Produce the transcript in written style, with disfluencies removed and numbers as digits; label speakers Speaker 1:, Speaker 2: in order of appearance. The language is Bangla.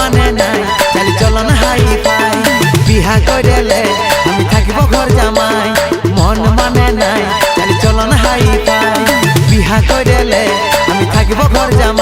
Speaker 1: মানে নাই চালি চলন হাই ফাই বিহা কইলে আমি থাকিব ঘর জামাই মন মানে নাই চালি চলন হাই ফাই বিহা কইলে আমি থাকিব ঘর জামাই